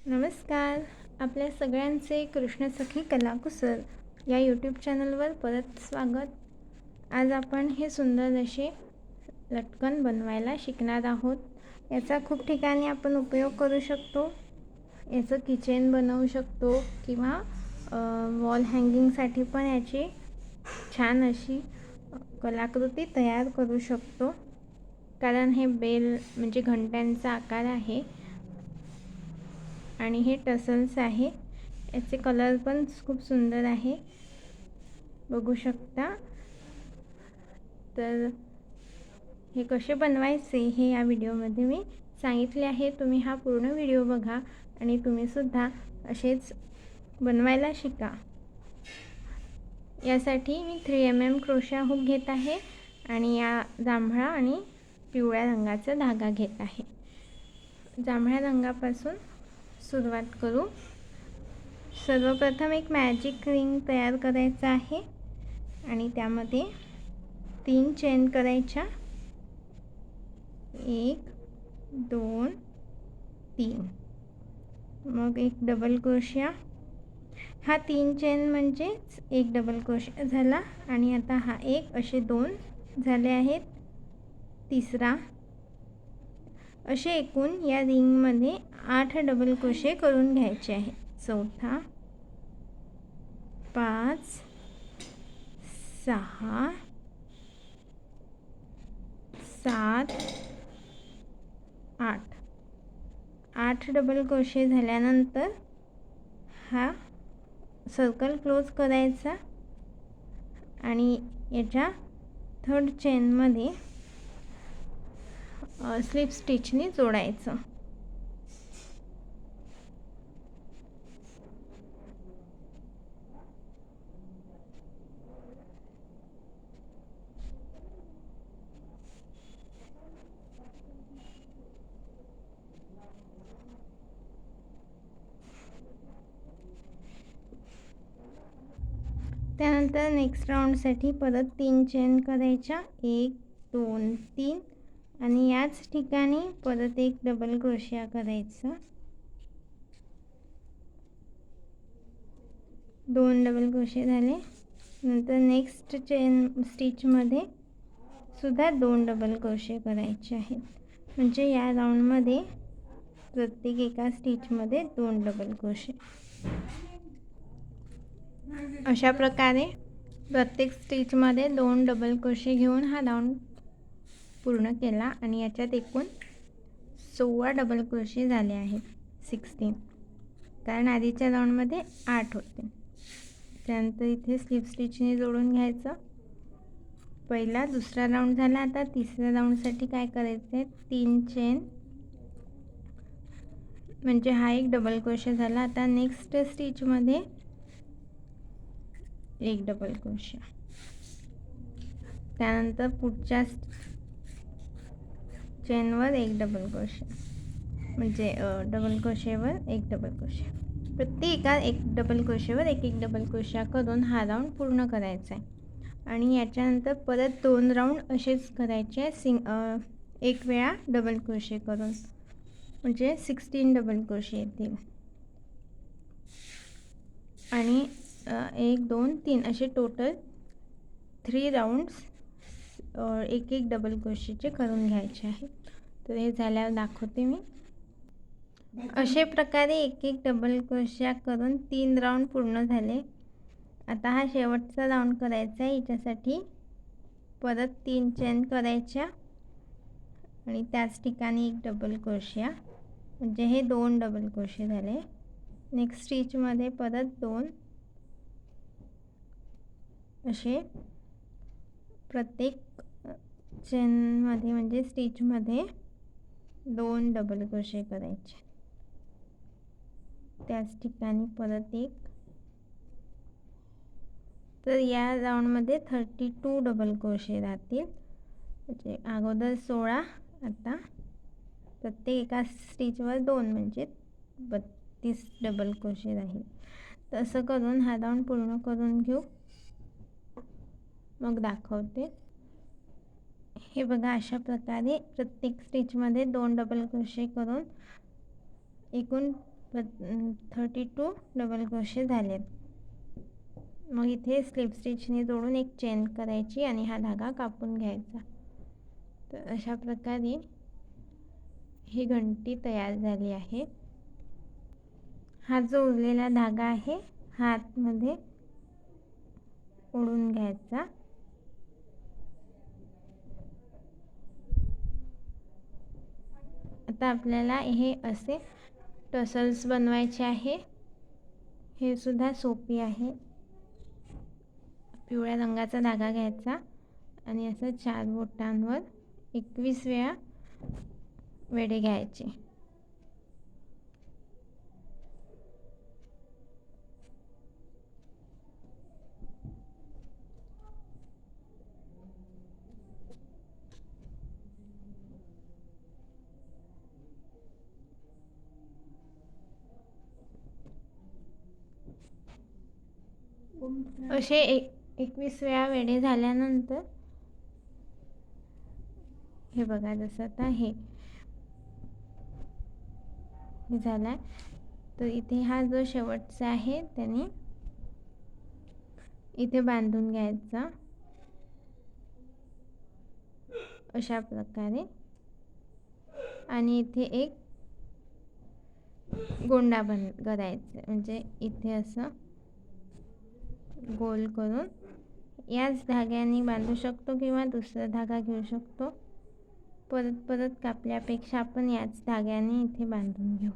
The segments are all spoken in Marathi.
नमस्कार. आपल्या सगळ्यांचे कृष्णसखी कलाकुसर या यूट्यूब चॅनलवर परत स्वागत. आज आपण हे सुंदर असे लटकन बनवायला शिकणार आहोत. याचा खूप ठिकाणी आपण उपयोग करू शकतो. याचं किचन बनवू शकतो किंवा वॉल हँगिंगसाठी पण याची छान अशी कलाकृती तयार करू शकतो. कारण हे बेल म्हणजे घंट्यांचा आकार आहे आणि हे टसल्स आहे. याचे कलर पण खूप सुंदर आहे, बघू शकता. तर हे कसे बनवायचे हे या व्हिडिओमध्ये मी सांगितले आहे. तुम्ही हा पूर्ण व्हिडिओ बघा आणि तुम्ही सुद्धा असेच बनवायला शिका. यासाठी मी 3mm क्रोशा हुक घेत आहे आणि या जांभळा आणि पिवळ्या रंगाचा धागा घेत आहे. जांभळ्या रंगापासून सुरुवात करू. सर्वप्रथम एक मॅजिक रिंग तयार करायचा आहे आणि त्यामध्ये 3 चेन करायच्या. 1 2 3. मग एक डबल क्रोशिया. हा 3 चेन म्हणजेच एक डबल क्रोशिया झाला आणि आता हा एक असे 2 झाले आहेत. तिसरा. असे एकूण या रिंगमध्ये 8 डबल क्रोशे करून घ्यायचे आहे. चौथा, 5 6 7 8. 8 डबल क्रोशे झाल्यानंतर हा सर्कल क्लोज करायचा आणि याच्या थर्ड चेनमध्ये स्लिप स्टिचने जोडायचं. त्यानंतर नेक्स्ट राऊंडसाठी परत 3 चेन करायच्या. 1 2 3 आणि याच ठिकाणी परत एक डबल क्रोशिया करायचा. 2 डबल क्रोशे झाले. नंतर नेक्स्ट चेन स्टिचमध्ये सुद्धा 2 डबल क्रोशे करायचे आहेत. म्हणजे या राऊंडमध्ये प्रत्येक एका स्टिचमध्ये 2 डबल क्रोशे. अशा प्रकारे प्रत्येक स्टिचमध्ये 2 डबल क्रोशे घेऊन हा राऊंड पूर्ण केला आणि याच्यात एकूण 16 डबल क्रोशे झाले आहेत. 16, कारण आधीच्या राऊंडमध्ये 8 होते. त्यानंतर इथे स्लिप स्टिचने जोडून घ्यायचं. पहिला दुसरा राऊंड झाला. आता तिसऱ्या राऊंडसाठी काय करायचं आहे, 3 चेन म्हणजे हा एक डबल क्रोशे झाला. आता नेक्स्ट स्टिचमध्ये एक डबल क्रोशे. त्यानंतर पुढच्या चेनवर एक डबल क्रोशे, म्हणजे डबल क्रोशेवर एक डबल क्रोशे. प्रत्येका एक डबल क्रोशेवर एक एक डबल क्रोशा करून हा राऊंड पूर्ण करायचा आहे. आणि याच्यानंतर परत 2 राऊंड असेच करायचे एक वेळा डबल क्रोशे करून, म्हणजे 16 डबल क्रोशे येतील. आणि 1 2 3 असे टोटल 3 राऊंड्स एक एक डबल क्रोशेचे करून घ्यायचे आहे. तर हे झाल्यावर दाखवते मी. अशा प्रकारे एक एक डबल क्रोशा करून 3 राऊंड पूर्ण झाले. आता हा शेवटचा राऊंड करायचा आहे. याच्यासाठी परत 3 चेन करायच्या आणि त्याच ठिकाणी एक डबल क्रोशिया, म्हणजे हे 2 डबल क्रोशे झाले. नेक्स्ट स्टिचमध्ये परत 2 असे प्रत्येक चेनमध्ये म्हणजे स्टिचमध्ये 2 डबल क्रोशे करायचे. त्याच ठिकाणी परत एक. तर या राऊंडमध्ये 32 डबल क्रोशे राहतील. म्हणजे अगोदर 16, आता प्रत्येक एका स्टिचवर 2 म्हणजे 32 डबल क्रोशे राहील. तसं करून हा राऊंड पूर्ण करून घेऊ, मग दाखवते. हे बघा, अशा प्रकारे प्रत्येक स्टिचमध्ये 2 डबल क्रोशे करून एकूण 32 डबल क्रोशे झालेत. मग इथे स्लिप स्टिचने जोडून एक चेन करायची आणि हा धागा कापून घ्यायचा. तर अशा प्रकारे ही घंटी तयार झाली आहे. हा जो उरलेला धागा आहे हा आतमध्ये ओढून घ्यायचा. आता आपल्याला हे असे टसल्स बनवायचे आहे. हे सुद्धा सोपी आहे. पिवळ्या रंगाचा धागा घ्यायचा आणि असं 4 बोटांवर 21 वेळा वेढे घ्यायचे. असे 21 वेळा वेढे झाल्यानंतर हे बघा, जसं आता हे झाला. तर इथे हा जो शेवटचा आहे त्याने इथे बांधून घ्यायचा अशा प्रकारे आणि इथे एक गोंडा बंद करायचा. म्हणजे इथे असं गोल करून याच धाग्याने बांधू शकतो किंवा दुसरा धागा घेऊ शकतो. परत परत कापल्यापेक्षा आपण याच धाग्याने इथे बांधून घेऊ.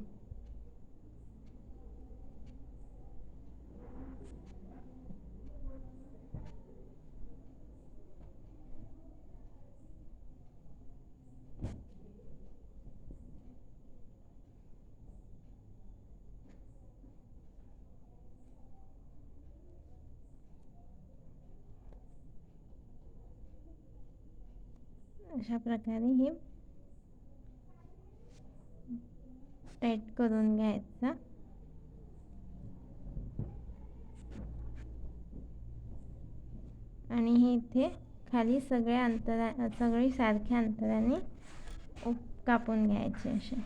अशा प्रकारे हे टाईट करून घ्यायचा. आणि हे इथे खाली सगळी सारख्या अंतराने कापून घ्यायचे असे.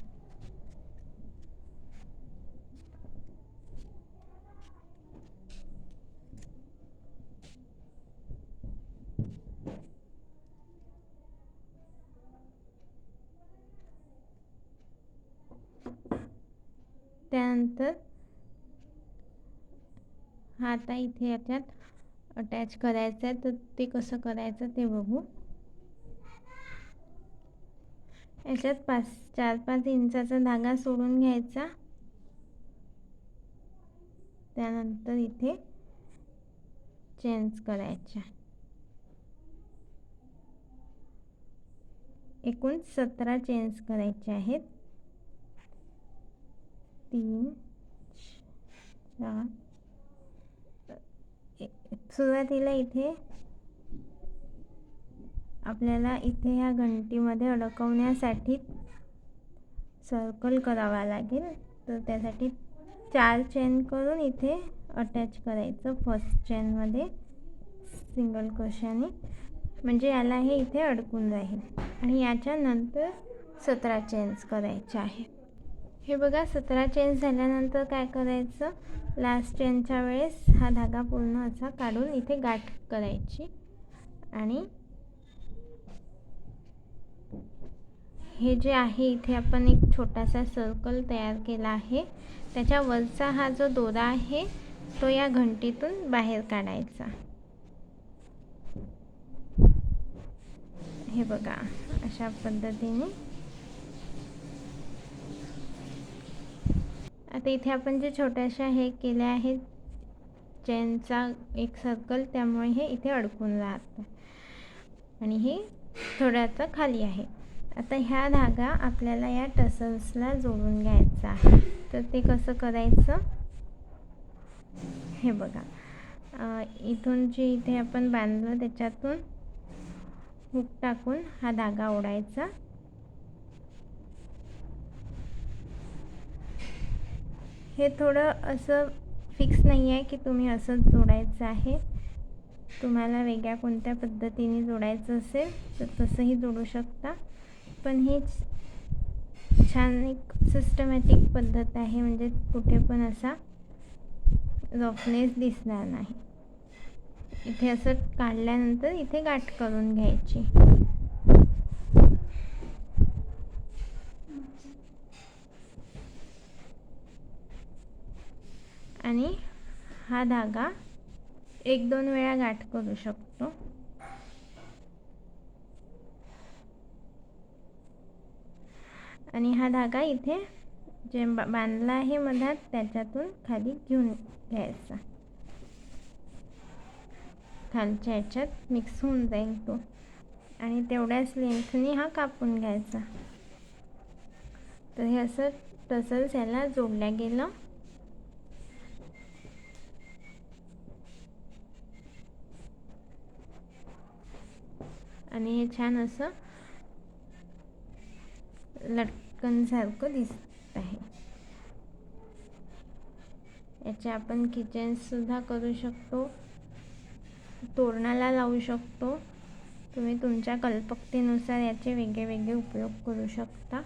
त्यानंतर हा आता इथे याच्यात अटॅच करायचा आहे. तर ते कसं करायचं ते बघू. याच्यात 4-5 इंचाचा धागा सोडून घ्यायचा. त्यानंतर इथे चेन्स करायच्या. एकूण 17 चेन्स करायचे आहेत. 3 4 सुरुवातीला इथे आपल्याला इथे ह्या घंटीमध्ये अडकवण्यासाठी सर्कल करावा लागेल. तर त्यासाठी 4 चेन करून इथे अटॅच करायचं फर्स्ट चेनमध्ये सिंगल क्रोशाने. म्हणजे याला हे इथे अडकून राहील. आणि याच्यानंतर 17 चेन्स करायचे आहे. हे बघा, 17 चेन्स झाल्यानंतर काय करायचं, लास्ट चेनच्या वेळेस हा धागा पूर्ण असा काढून इथे गाठ करायची. आणि हे जे आहे इथे आपण एक छोटासा सर्कल तयार केला आहे. त्याच्या वरचा हा जो दोरा आहे तो या घंटीतून बाहेर काढायचा. हे बघा, अशा पद्धतीने. आता इथे आपण जे छोट्याशा हे केल्या आहेत चेनचा एक सर्कल, त्यामुळे हे इथे अडकून राहतं आणि हे थोड्याचा खाली आहे. आता ह्या धागा आपल्याला या टसल्सला जोडून घ्यायचा आहे. तर ते कसं करायचं हे बघा. इथून जे इथे आपण बांधलं त्याच्यातून हुक टाकून हा धागा ओढायचा. हे थोडं असं फिक्स नाही आहे की तुम्ही असंच जोडायचं आहे. तुम्हाला वेगळ्या कोणत्या पद्धतीने जोडायचं असेल तर तसंही जोडू शकता. पण हे छान एक सिस्टमॅटिक पद्धत आहे, म्हणजे कुठे पण असा रफनेस दिसणार नाही. इथे असं काढल्यानंतर इथे गाठ करून घ्यायची. आणि हा धागा 1-2 वेळा गाठ करू शकतो. आणि हा धागा इथे जे बांधला आहे मधात त्याच्यातून खाली घेऊन घ्यायचा. खालच्या ह्याच्यात मिक्स होऊन जाईल तो, आणि तेवढ्याच लेंथनी हा कापून घ्यायचा. तर हे असं टसल्स याला जोडल्या गेलं. आणि हे छान असं लटकन सारखं दिसत आहे. याचे आपण किचन्स सुद्धा करू शकतो, तोरणाला लावू शकतो. तुम्ही तुमच्या कल्पकतेनुसार याचे वेगळे वेगळे उपयोग करू शकता.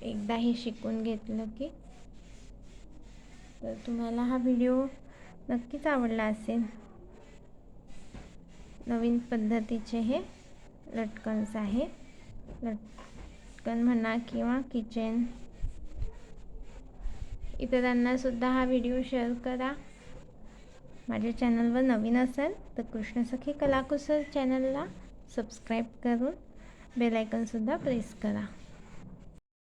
एकदा हे शिकून घेतलं की. तर तुम्हाला हा व्हिडिओ नक्कीच आवडला असेल. नवीन पद्धतीचे हे लटकन्स आहे. लटकन म्हणा किंवा किचन. इतरांना सुद्धा हा व्हिडिओ शेअर करा. माझ्या चॅनलवर नवीन असाल तर कृष्णसखी कलाकुसर चॅनलला सबस्क्राईब करून बेल आयकॉन सुद्धा प्रेस करा.